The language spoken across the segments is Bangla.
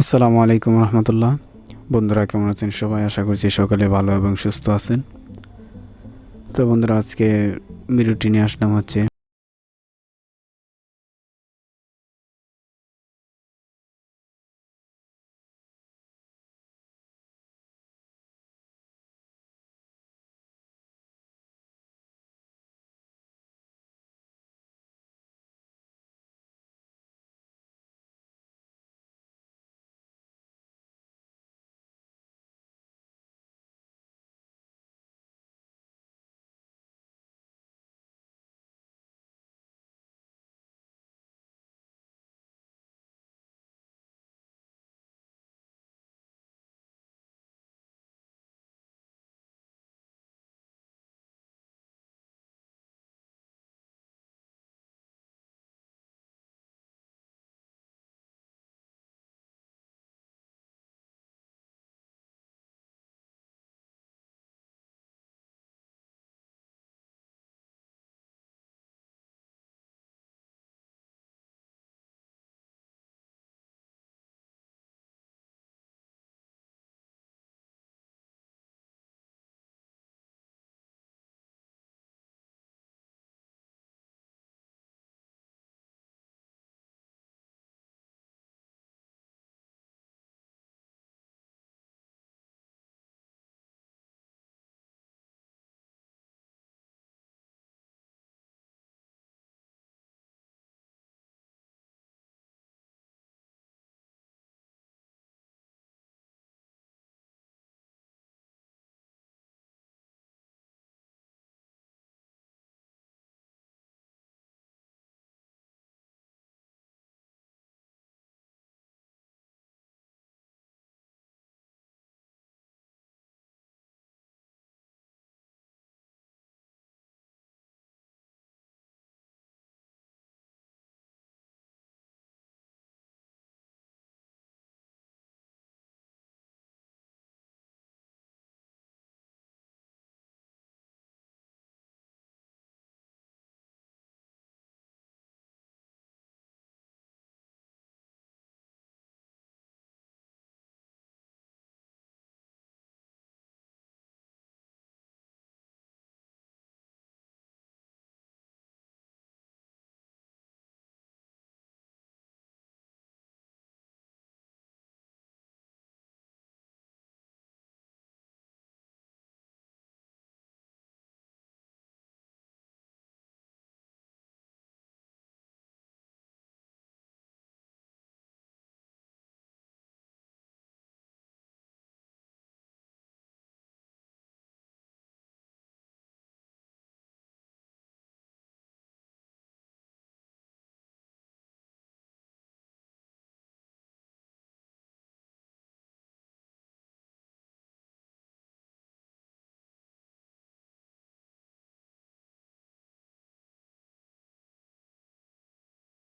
আসসালামু আলাইকুম রহমতুল্লাহ। বন্ধুরা কেমন আছেন সবাই? আশা করছি সকালে ভালো এবং সুস্থ আছেন। তো বন্ধুরা, আজকে ভিডিওটি নিয়ে আসলাম হচ্ছে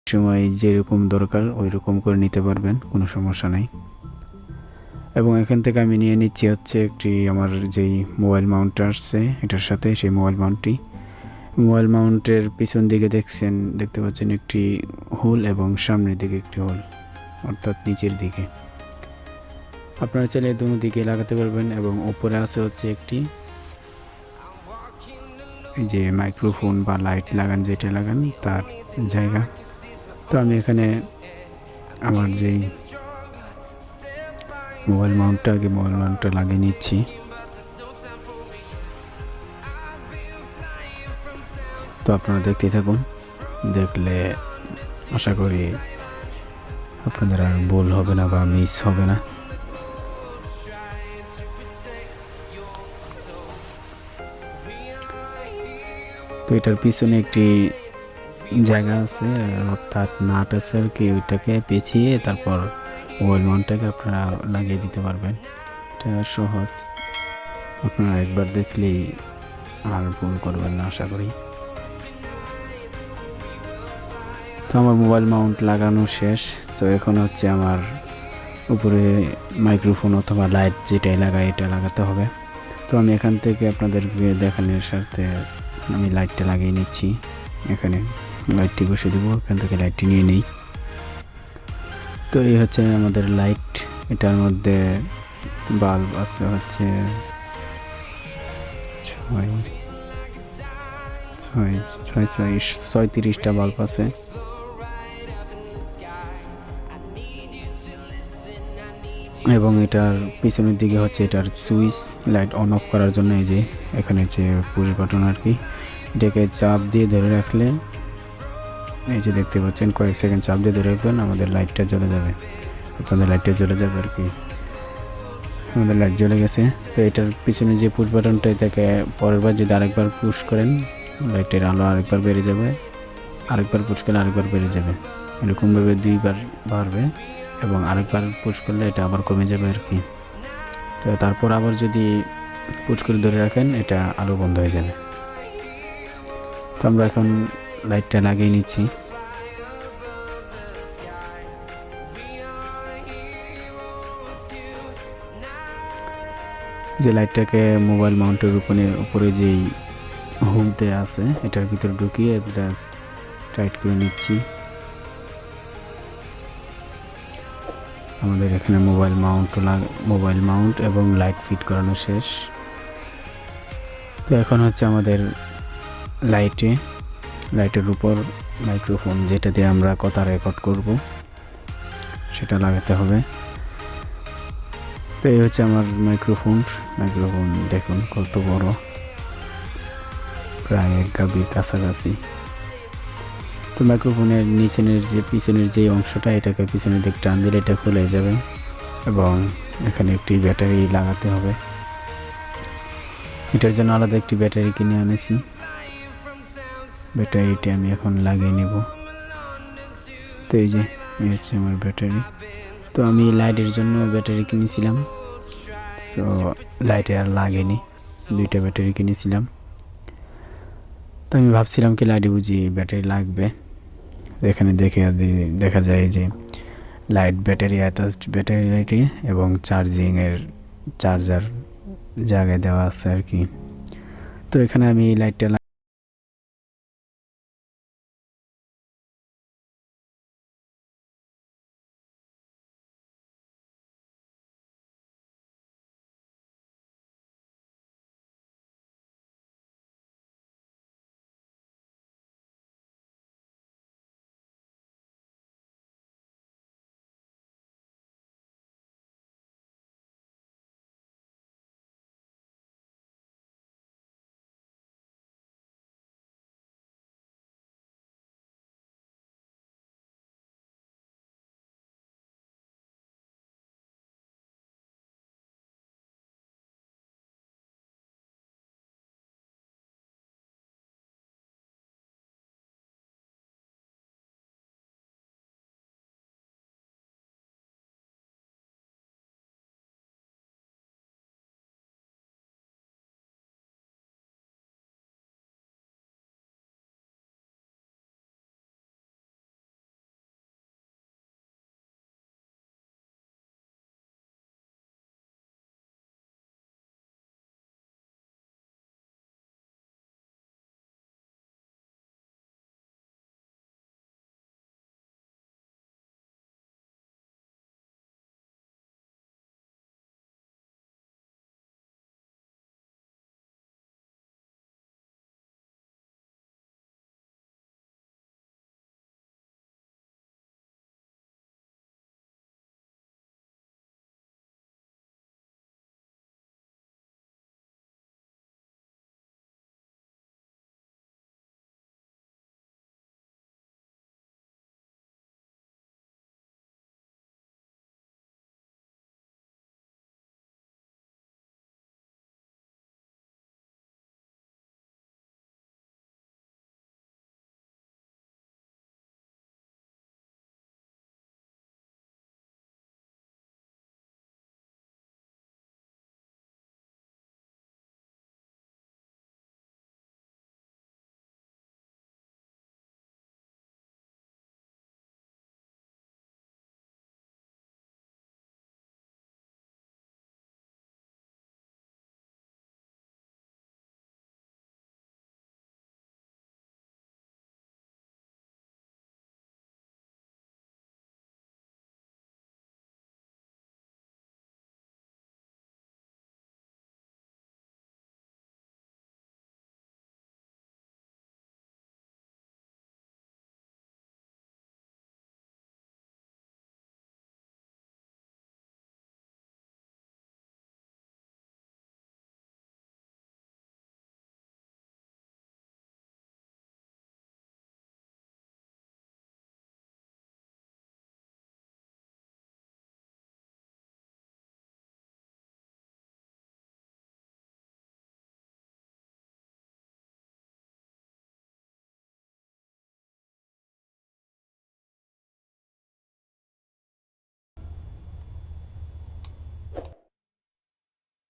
সময় যেরকম দরকার ওই রকম করে নিতে পারবেন, কোনো সমস্যা নাই। এবং এখান থেকে আমি নিয়ে নিচ্ছি হচ্ছে একটি আমার যেই মোবাইল মাউন্টটা আসছে এটার সাথে, সেই মোবাইল মাউন্টের পিছন দিকে দেখতে পাচ্ছেন একটি হোল এবং সামনের দিকে একটি হোল, অর্থাৎ নিচের দিকে। আপনারা চাইলে দুনো দিকে লাগাতে পারবেন। এবং উপরে আছে হচ্ছে একটি যে মাইক্রোফোন বা লাইট লাগান, যেটা লাগান তার জায়গা। তো আমি এখানে আমার যেই মোবাইল মাউন্টটা লাগিয়ে নিচ্ছি। তো আপনারা দেখতেই থাকুন, দেখলে আশা করি আপনাদের আর ভুল হবে না বা মিস হবে না। তো এটার পিছনে একটি জায়গা আছে, অর্থাৎ নাট আছে আর কি, ওইটাকে পেঁচিয়ে তারপর মোবাইল মাউন্টটাকে আপনারা লাগিয়ে দিতে পারবেন। এটা সহজ, আপনারা একবার দেখলেই আর ভুল করবেন না আশা করি। তো আমার মোবাইল মাউন্ট লাগানো শেষ। তো এখন হচ্ছে আমার উপরে মাইক্রোফোন অথবা লাইট যেটাই লাগাই এটা লাগাতে হবে। তো আমি এখান থেকে আপনাদেরকে দেখানোর সাথে আমি লাইটটা লাগিয়ে নিচ্ছি। এখানে লাইটটি বসে দেবো, এখান থেকে লাইটটি নিয়ে নিই। তো এই হচ্ছে আমাদের লাইট। এটার মধ্যে বাল্ব আছে হচ্ছে 36টা বাল্ব আছে। এবং এটার পিছনের দিকে হচ্ছে এটার সুইচ, লাইট অন অফ করার জন্য। এই যে এখানে যে পুশ বাটন আর কি, এটাকে চাপ দিয়ে ধরে রাখলে, এই যে দেখতে পাচ্ছেন কয়েক সেকেন্ড চাপ দিয়ে ধরে রাখবেন, আমাদের লাইটটা জ্বলে যাবে, আপনাদের লাইটটা জ্বলে যাবে আর কি। আমাদের লাইট জ্বলে গেছে। তো এটার পিছনে যে পুশ বাটনটা, এটাকে পরের বার যদি আরেকবার পুশ করেন, লাইটের আলো আরেকবার বেড়ে যাবে, আরেকবার পুশ করলে আরেকবার বেড়ে যাবে, এরকমভাবে 2বার বাড়বে এবং আরেকবার পুশ করলে এটা আবার কমে যাবে আর কি। তো তারপর আবার যদি পুশ করে ধরে রাখেন, এটা আলো বন্ধ হয়ে যাবে। তো আমরা এখন লাইটটা লাগিয়ে নিচ্ছি। যে লাইটটাকে মোবাইল মাউন্টের উপরে যেই হুক দেওয়া আছে, এটার ভিতরে ঢুকিয়ে জাস্ট টাইট করে নিচ্ছি। আমাদের এখানে মোবাইল মাউন্ট এবং লাইট ফিট করানো শেষ। তো এখন হচ্ছে আমাদের লাইটের উপর মাইক্রোফোন, যেটা দিয়ে আমরা কথা রেকর্ড করব, সেটা লাগাতে হবে। তো এই হচ্ছে আমার মাইক্রোফোন। দেখুন কত বড়, প্রায় 1 গাবির কাছাকাছি। তো মাইক্রোফোনের পিছনের যে অংশটা, এটাকে পিছনের দিক টান দিলে এটা খুলে যাবে এবং এখানে একটি ব্যাটারি লাগাতে হবে। এটার জন্য আলাদা একটি ব্যাটারি কিনে আনেছি। ব্যাটারিটি আমি এখন লাগিয়ে নেব। তো এই যে এই হচ্ছে আমার ব্যাটারি। তো আমি লাইটের জন্য ব্যাটারি কিনেছিলাম, তো লাইটে আর লাগেনি, 2টা ব্যাটারি কিনেছিলাম। তো আমি ভাবছিলাম কি লাইটে বুঝি ব্যাটারি লাগবে, এখানে দেখা যায় যে ব্যাটারি অ্যাটাচড ব্যাটারি লাইটে এবং চার্জার জায়গায় দেওয়া আছে আর কি। তো এখানে আমি লাইটটা